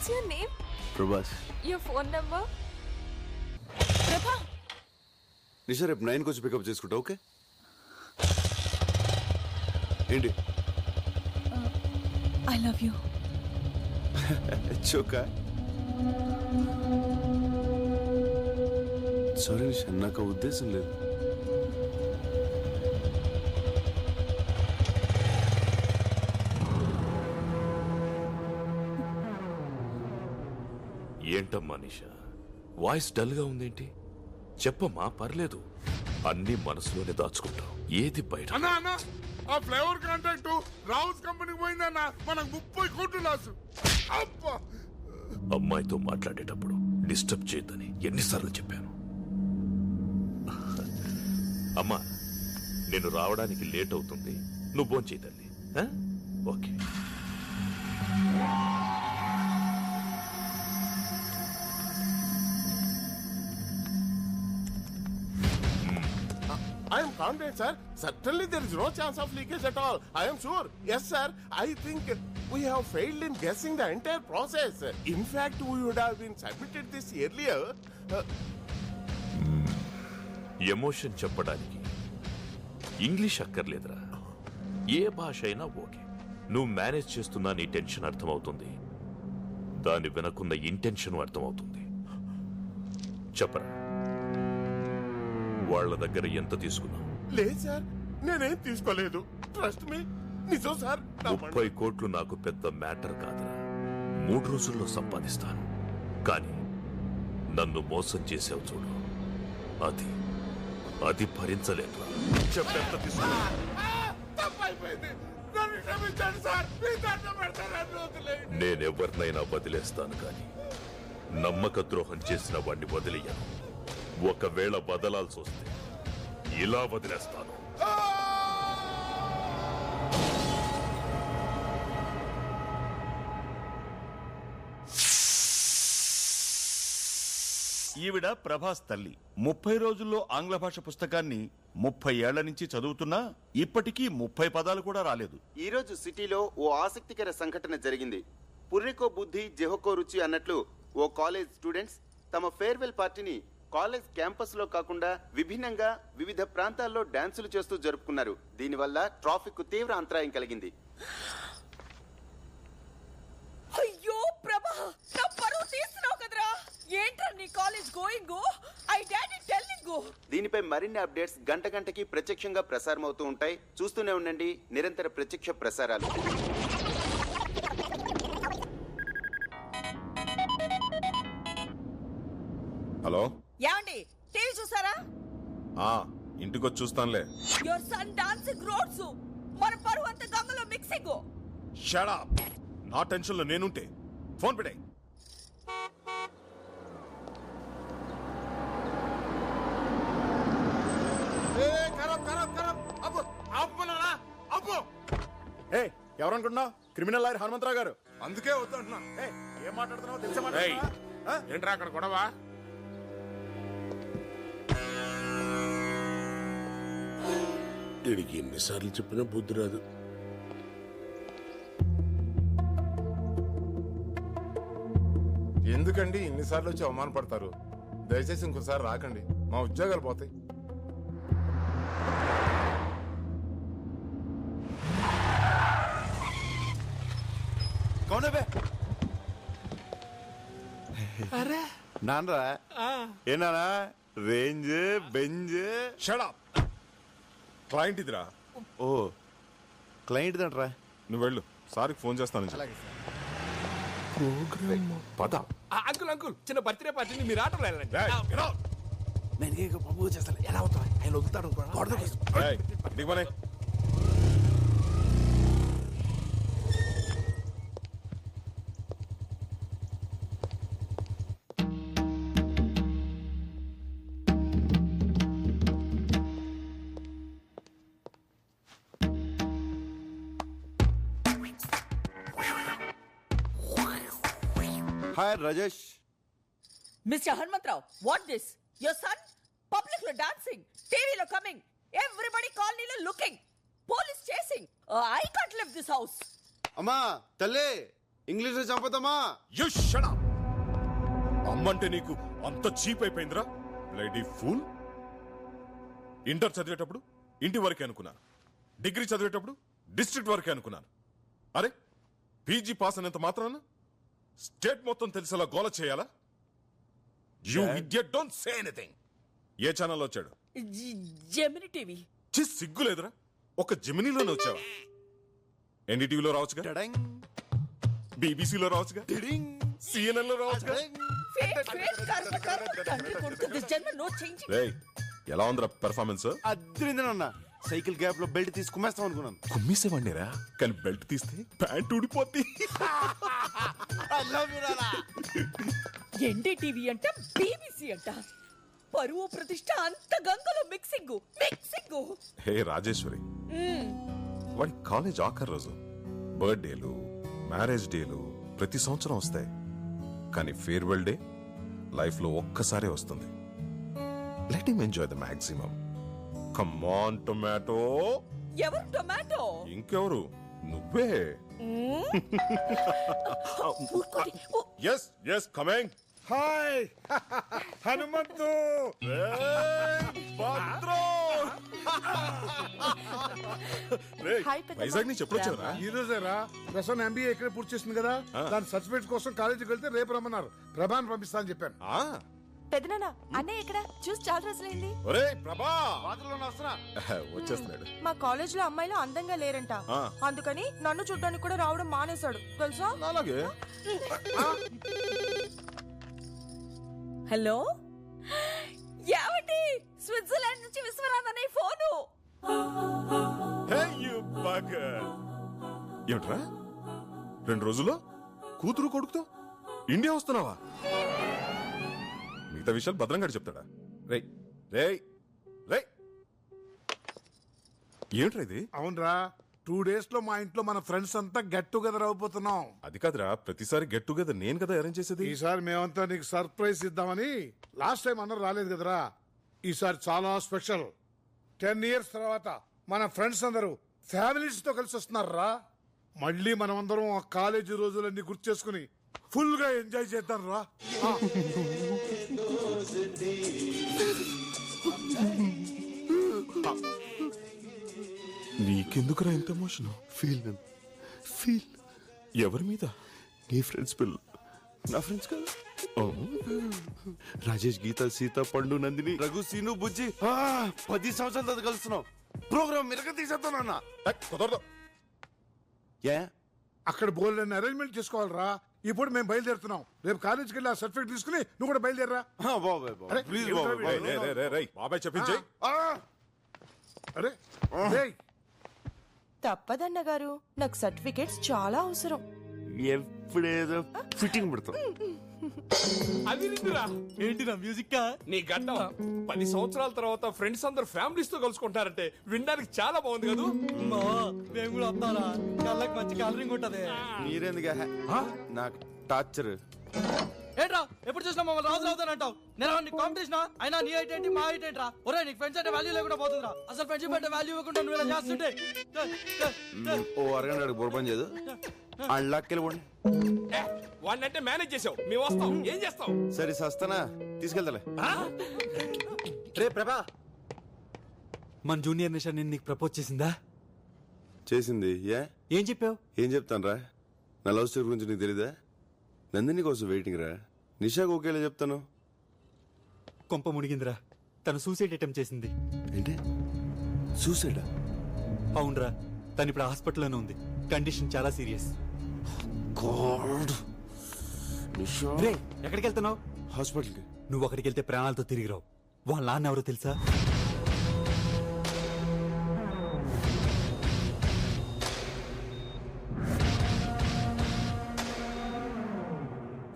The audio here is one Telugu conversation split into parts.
What's your name? Prabhas. Your phone number? ప్రభా, నిషా రేపు 9 వచ్చి పికప్ చేసుకుంటా. ఓకే ఏంటి? I love you. చోకా సారీ నిషా, నాకు ఆ ఉద్దేశం లేదు. ఏంటమ్మా నిషా, వాయిస్ డల్ గా ఉందేంటి? చెప్పమ్మా, పర్లేదు. అన్ని మనసులోనే దాచుకుంటాం, ఏది బయట. అన్నా ఆ ఫ్లేవర్ కాంట్రాక్ట్ రావుస్ కంపెనీకి పోయిందన్నా, మనకు 30 కోట్లు లాసు. అమ్మాయితో మాట్లాడేటప్పుడు డిస్టర్బ్ చేయొద్దని ఎన్నిసార్లు చెప్పాను. అమ్మా, నేను రావడానికి లేట్ అవుతుంది, నువ్వు భోంచేయి తల్లి. Okay. I am confident, sir. Certainly there is no chance of leakage at all. I am sure. Yes, sir. I think we have failed in guessing the entire process. In fact, we would have been submitted this earlier. Emotion చెప్పడానికి ఇంగ్లీష్ అక్కర్లేదురా, ఏ భాష అయినా ఓకే. నువ్వు మేనేజ్ చేస్తున్నా నీ టెన్షన్ అర్థమవుతుంది, దాని వెనకున్న ఇంటెన్షన్ అర్థమవుతుంది. చెప్పరా, వాళ్ళ దగ్గర ఎంత తీసుకున్నావు? లేదు సార్, నేనేం తీసుకోలేదు. ట్రస్ట్ మీ, నిజం సార్. 30 కోట్లు నాకు పెద్ద మ్యాటర్ కాదురా, 3 రోజుల్లో సంపాదిస్తాను. కానీ నన్ను మోసం చేసావు చూడు, అది భరించలేదు. చెప్పెంత తీసుకున్నా? నేనెవరినైనా వదిలేస్తాను, కానీ నమ్మక ద్రోహం చేసిన వాడిని వదిలేయను. ఒకవేళ వదలాల్సి వస్తే ఇలా వదిలేస్తాను. ఈవిడ ప్రభాస్ తల్లి. 30 రోజుల్లో ఆంగ్ల భాష పుస్తకాన్ని 30 ఏళ్ల నుంచి చదువుతున్నా ఇప్పటికీ 30 పదాలు కూడా రాలేదు. ఈ రోజు సిటీలో ఓ ఆసక్తికర సంఘటన జరిగింది. పుర్రెకో బుద్ధి జెహోకో రుచి అన్నట్లు ఓ కాలేజ్ స్టూడెంట్స్ తమ ఫేర్వెల్ పార్టీని కాలేజ్ క్యాంపస్ లో కాకుండా విభిన్నంగా వివిధ ప్రాంతాల్లో డాన్సులు చేస్తూ జరుపుకున్నారు. దీనివల్ల ట్రాఫిక్ కు తీవ్ర అంతరాయం కలిగింది. అయ్యో ప్రభా, నా పరువు తీస్తున్నావు కదరా. ఏంట్రా నీ college going? I daddy telling. దీనిపై మరిన్ని అప్డేట్స్ గంటకి ప్రత్యక్షంగా ప్రసారం అవుతూ ఉంటాయి. చూస్తూనే ఉండండి నిరంతర ప్రత్యక్ష ప్రసారాలు. హలో, ఏమండి, టీవీ చూసారా? ఇంటికొచ్చి చూస్తానులే. యువర్ సన్ డాన్సింగ్ రోడ్స్, మన పరువు అంతా గంగలో మిక్సింగ్. Shut up. నా టెన్షన్ లో నేనుంటే ఫోన్ పెట్టాయి. ఎవరనుకుంటున్నావు? క్రిమినల్ లాయర్ హనుమంతరావు గారు. అందుకే వద్దంటున్నా. ఏం మాట్లాడుతున్నావు తెలుసా? ఏంట్రా అక్కడ గొడవ? వీడికి ఎన్నిసార్లు చెప్పినా బుద్ధి రాదు. ఎందుకండి ఇన్నిసార్లు వచ్చి అవమానపడతారు? దయచేసి ఇంకోసారి రాకండి, మా ఉద్యోగాలు పోతాయి. నాన్నరా ఏనా range Benz. Shut up. Client ఇదిరా. ఓ క్లయింట్ దంట్రా. నువ్వు వెళ్ళు, సార్కి ఫోన్ చేస్తాను. పద. అంకుల్ చిన్న బర్త్డే పార్టీని మీరు ఆటో వెళ్ళండి. నేను బాబు చేస్తాను. ఎలా అవుతా ఆయన వదులుతాడు. Hi, Rajesh. Mr. Hanmantrao, what this? Your son? Public lo dancing, TV lo coming, everybody colony lo looking, police chasing. I can't leave this house. అమ్మా తల్లి, ఇంగ్లీష్ లో చంపుతామా? You shut up. అమ్మంటే నీకు అంత చీప్ అయిపోయిందిరా బ్లడీ ఫూల్. ఇంటర్ చదివేటప్పుడు ఇంటి వరకే అనుకున్నాను, డిగ్రీ చదివేటప్పుడు డిస్ట్రిక్ట్ వరకే అనుకున్నాను. అరే పీజీ పాస్ అనేంత మాత్రాన స్టేట్ మొత్తం తెలిసేలా గోల చేయాలా? You idiot, don't say anything. ఏ ఛానల్ వచ్చాడు? జెమిని టీవీ. సిగ్గులేదురా, ఒక జెమినీలోనే వచ్చావా? ఎన్డీటీవీలో రావచ్చుగా, బీబీసీలో రావచ్చుగా, సిఎన్ఎన్ లో రావచ్చుగా. రేయ్, ఎలా ఉందిరా పెర్ఫార్మెన్స్? అద్రిందనన్నా, సైకిల్ గ్యాప్ లో బెల్ట్ తీసి కుమ్మేస్తాం అనుకున్నాను. కుమ్మేసేవాడిరా, కానీ బెల్ట్ తీస్తే ప్యాంట్ ఊడిపోద్ది. ఎన్డీటీవీ అంట, బీబీసీ అంట, పరువు ప్రతిష్ట అంత గంగలో మిక్సింగ్. హే రాజేశ్వరి, వాడి కాలేజ్ ఆఖరి రోజు. బర్త్డేలు, మ్యారేజ్ డేలు ప్రతి సంవత్సరం వస్తాయి, కానీ ఫేర్వెల్ డే లైఫ్ లో ఒక్కసారే వస్తుంది. Let him enjoy the maximum. Come on tomato. ఎవరు టొమాటో? ఇంకెవరు, నువ్వే. Yes yes coming. Hi Hanumanthu. Vizag నుంచి ఎప్పుడు వచ్చారా? ఈ రోజేరా. ప్రసన్న ఎంబీఏ ఇక్కడ పూర్తి చేసింది కదా, దాని సర్టిఫికేట్ కోసం కాలేజీకి వెళ్తే రేపు రమ్మన్నారు. ప్రభాని పంపిస్తా అని చెప్పాను. పెదనాన్న, అన్నయ్య ఇక్కడ చూసి చాలా రోజులైంది. ప్రభా వస్తున్నా. వచ్చేస్తున్నాడు. మా కాలేజ్ లో అమ్మాయిలు అందంగా లేరంట, అందుకని నన్ను చూడ్డానికి కూడా రావడం మానేశాడు తెలుసా. అలాగే. హలో, ఏమండి? స్విట్జర్లాండ్ నుంచి విశ్వనాథ్ అనే ఫోను. ఏమిట్రా, 2 రోజుల్లో కూతురు కొడుకుతో ఇండియా వస్తున్నావా? మిగతా విషయాలు భద్రంగా చెప్తాడా? రే రే రే, ఏమిట్రా ఇది? అవునరా, 2 days లో మా ఇంట్లో మన ఫ్రెండ్స్ అంతా గెట్ టుగెదర్ అయిపోతున్నాం. అది కాదురా, ప్రతిసారి గెట్ టుగెదర్ నేను కదా అరేంజ్ చేసేది. ఈసారి మేమంతా నీకు సర్ప్రైజ్ ఇద్దామని. లాస్ట్ టైం అందరూ రాలేదు కదరా, ఈసారి చాలా స్పెషల్. 10 years తర్వాత మన ఫ్రెండ్స్ అందరూ ఫ్యామిలీస్ తో కలిసి వస్తున్నారా. మళ్ళీ మనం అందరం ఆ కాలేజీ రోజులన్నీ గుర్తు చేసుకుని ఫుల్ గా ఎంజాయ్ చేద్దాం రా. నీకెందుకురా ఇంత ఎమోషన్? ఫీల్ ఎవరి మీద? నీ ఫ్రెండ్స్ పిల్ల. నా ఫ్రెండ్స్ కదా, రాజేష్, గీత, సీత, పండు, నందిని, రఘు, సీను, బుజ్జి. 10 సంవత్సరాల తర్వాత కలుస్తున్నాం. ప్రోగ్రామ్ మిరక తీసేస్తానన్నా. కుదరదు. ఏ అక్కడ బోల్డ్ అరేంజ్మెంట్ చేసుకోవాలరా. ఇప్పుడు మేము బయలుదేరుతున్నాం. రేపు కాలేజీకి వెళ్ళి ఆ సర్టిఫికేట్ తీసుకుని నువ్వు కూడా బయలుదేరరా. ప్లీజ్ బాబాయ్ చెప్పించే. అరే తప్పదన్న గారు, నాకు సర్టిఫికేట్స్ చాలా అవసరం. ఎప్పుడేదో ఫిట్టింగ్ పెడతాం. అది నిండురా. ఏంటిరా మ్యూజిక్ కా? నీ గడ్డం 10 సంవత్సరాల తర్వాత ఫ్రెండ్స్ అందరు ఫ్యామిలీస్ తో కలుసుకుంటారంటే వినడానికి చాలా బాగుంది కదా. మేము కూడా వస్తారా? కళ్ళకి మంచి కలరింగ్ ఉంటది. మీరెందుగా నాకు టార్చర్? ఏంట్రా, ఎప్పుడు చూసినా మమ్మల్ని రాజు రావుతానంటావు. నేను కాంపిటీషన్ అయినా నీ హైట్ ఏంటి, మా హైట్ ఏంట్రా? ఒరే, నీకు ఫ్రెండ్స్ అంటే వాల్యూ లేకుండా పోతుందిరా. అసలు ఫ్రెండ్షిప్ అంటే వాల్యూ ఇవ్వకుండా నువ్వు ఇలా చేస్తుంటే. ఓ అరగంట బోర్పని చేయదు. అళ్ళకెళ్ళి పోండి. వాడినంటే మేనేజ్ చేసావు, మేము వస్తాం. ఏం చేస్తావు? సరే సస్తానా, తీసుకెళ్తాలే. రే ప్రభా, మన జూనియర్ నిషా నేను నీకు ప్రపోజ్ చేసిందా? చేసింది. ఏం చెప్పావు? ఏం చెప్తాను రా, నా లవ్ స్టోరీ గురించి నీకు తెలీదా? నందిని కోసం వెయిటింగ్ రా. నిషాకు ఒకేలా చెప్తాను. కొంప మునిగిందిరా, తను సూసైడ్ అటెంప్ట్ చేసింది. ఏంటి, సూసైడా? అవునరా, తను ఇప్పుడు హాస్పిటల్లోనే ఉంది. కండిషన్ చాలా సీరియస్. రే, ఎక్కడికి వెళ్తున్నావు? హాస్పిటల్కి. నువ్వు అక్కడికి వెళ్తే ప్రాణాలతో తిరిగి రావు. వాళ్ళ నాన్న ఎవరో తెలుసా?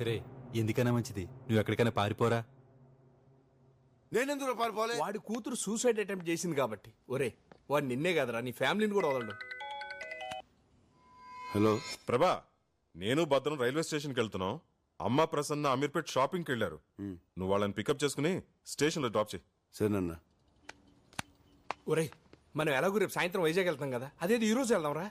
రే, ఎందుకైనా మంచిది నువ్వు ఎక్కడికైనా పారిపోరా. నేనెందుకు పారిపోలే? వాడి కూతురు సూసైడ్ అటెంప్ట్ చేసింది కాబట్టి. ఒరే, వాడు నిన్నే కదరా, నీ ఫ్యామిలీని కూడా వదలడు. హలో ప్రభా, నేను భద్రం రైల్వే స్టేషన్కి వెళ్తున్నాం. అమ్మ ప్రసన్న అమీర్పేట్ షాపింగ్కి వెళ్ళారు. నువ్వు వాళ్ళని పికప్ చేసుకుని స్టేషన్లో డ్రాప్ చేయి. సరేనన్నా. ఒరే, మనం ఎలాగో రేపు సాయంత్రం వైజాగ్ వెళ్తాం కదా, అదేది ఈ రోజు వెళ్దాంరా.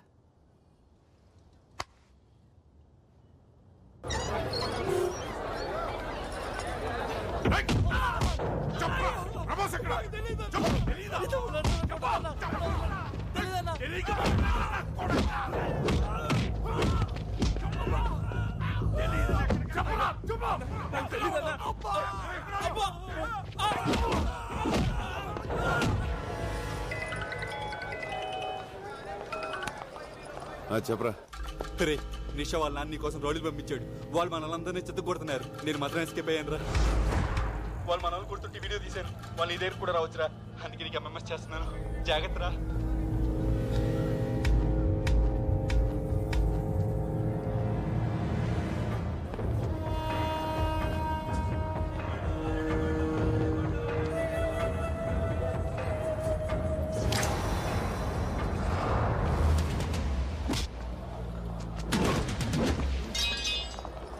చెప్పరా. రే నిషా వాళ్ళ నాన్న నీకోసం రౌడీలు పంపించాడు. వాళ్ళు మనల్ని చెత్త కొడుతున్నారు. నేను మాత్రం ఎస్కేప్ అయ్యాను రా. వాళ్ళు మన వాళ్ళు కొడుతుంటే వీడియో తీశాను. వాళ్ళు ఈ దగ్గర కూడా రావచ్చురా. అందుకే నీకు ఎంఎంఎస్ చేస్తున్నాను. జాగ్రత్త రా.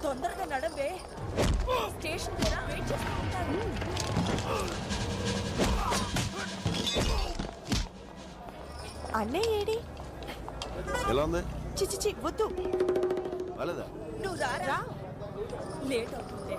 తొందరగా నడవే. స్టేషన్ దగ్గర వెయిట్ చేస్తూ ఉంటారు. అన్నయ్య ఏడి? ఎలా ఉంది? చిచి వద్దు. వాళ్ళదా? నువ్వు రారా, లేట్ అవుతుంది.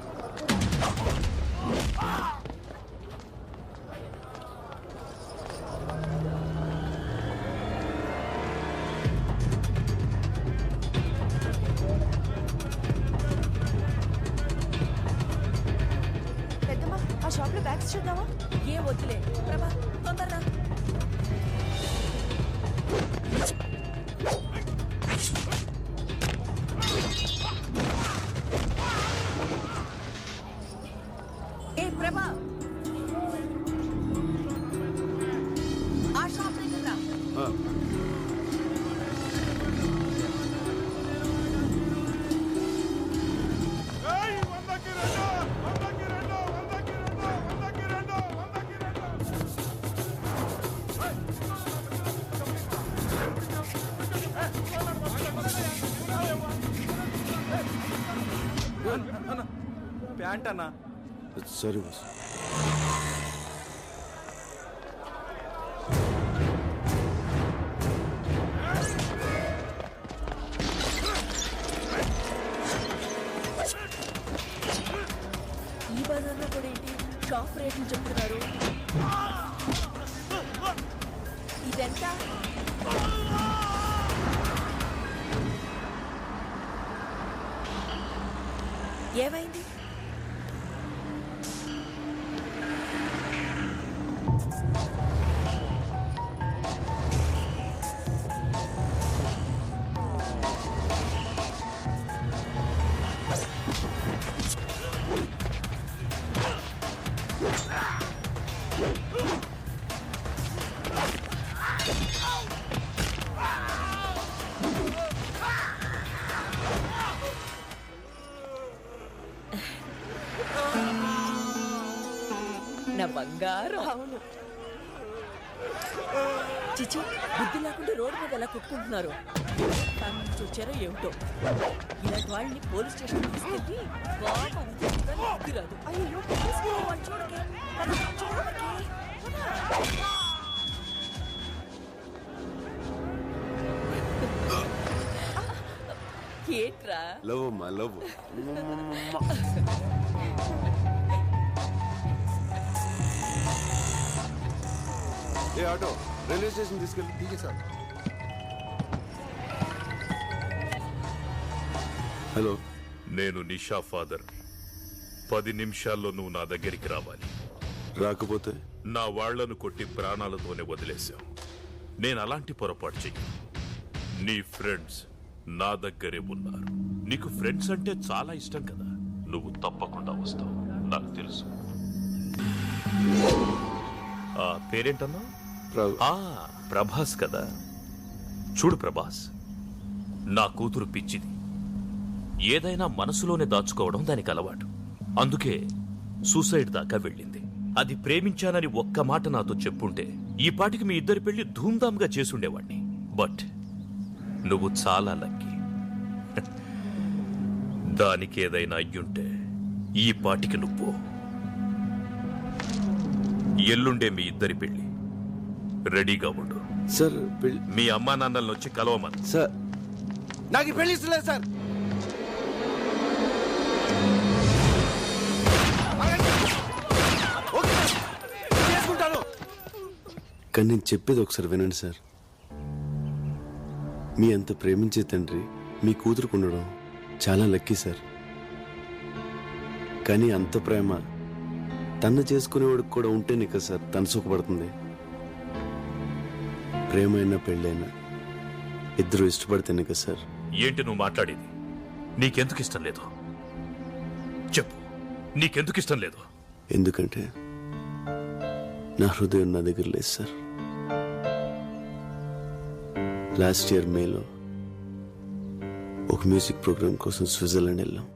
పెద్దమ్మ ఆ షాప్ లో బ్యాగ్స్ చూద్దామా? ఏ వద్దులే ప్రభా, తొందరగా. ఏ ప్రభా, ఆ షాప్ దగ్గర రా. ప్యాంట్ అన్నా. సరే బాస్. ఈ బజార్లో కూడా ఏంటి షాప్ రేట్లు చెప్తున్నారు? ఇదెంత? ఏమైంది? నా బంగారం. అవును. చిచి, బుద్ధి లేకుండా రోడ్డు మీద ఎలా కొట్టుకుంటున్నారు. ఫ్యామిలీ నుంచి వచ్చారో ఏమిటో. ఇలాంటి వాళ్ళని పోలీస్ స్టేషన్ తీసుకెళ్ళి బాగా బుద్ధి రాదు. అయ్యో వాళ్ళు చూడకే, వాళ్ళు చూడకే. ఏంట్రా? లవ్ అమ్మా, లవ్. ఏ ఆటో, రైల్వే స్టేషన్ తీసుకెళ్ళి. ఠీకే సార్. హలో, నేను నిషా ఫాదర్. 10 నిమిషాల్లో నువ్వు నా దగ్గరికి రావాలి. రాకపోతే నా వాళ్లను కొట్టి ప్రాణాలతోనే వదిలేశావు. నేను అలాంటి పొరపాటు చెయ్యి. నీ ఫ్రెండ్స్ నా దగ్గరే ఉన్నారు. నీకు ఫ్రెండ్స్ అంటే చాలా ఇష్టం కదా. నువ్వు తప్పకుండా వస్తావు, నాకు తెలుసు. ఆ పేరేంటన్నా? ప్రభాస్ కదా. చూడు ప్రభాస్, నా కూతురు పిచ్చిది. ఏదైనా మనసులోనే దాచుకోవడం దానికి అలవాటు. అందుకే సూసైడ్ దాకా వెళ్ళింది. అది ప్రేమించానని ఒక్క మాట నాతో చెప్పుంటే ఈ పాటికి మీ ఇద్దరి పెళ్లి ధూమ్ధామ్గా చేసుండేవాణ్ణి. బట్ నువ్వు చాలా లక్కీ. దానికి ఏదైనా అయ్యుంటే ఈ పాటికి నువ్వు. ఎల్లుండే మీ ఇద్దరి పెళ్లి. రెడీగా ఉండు. సార్ మీ అమ్మా నాన్నలను వచ్చి కలవమని. సార్ నాకు పెళ్లి ఇస్తలేదు సార్. చేసుకుంటాను. కానీ నేను చెప్పేది ఒకసారి వినండి సార్. మీ అంత ప్రేమించే తండ్రి మీ కూతురుకు ఉండడం చాలా లక్కీ సార్. కానీ అంత ప్రేమ తను చేసుకునేవాడికి కూడా ఉంటేనే కదా సార్ తను సుఖపడుతుంది. ప్రేమ అయినా పెళ్ళైనా ఇద్దరు ఇష్టపడితేనే కదా సార్. ఏంటి నువ్వు మాట్లాడేది? నీకెందుకు ఇష్టం లేదు చెప్పు. నీకెందుకు ఇష్టం లేదు? ఎందుకంటే నా హృదయం నా దగ్గర లేదు సార్. లాస్ట్ ఇయర్ మేలో ఒక మ్యూజిక్ ప్రోగ్రామ్ కోసం స్విట్జర్లాండ్ వెళ్ళాం.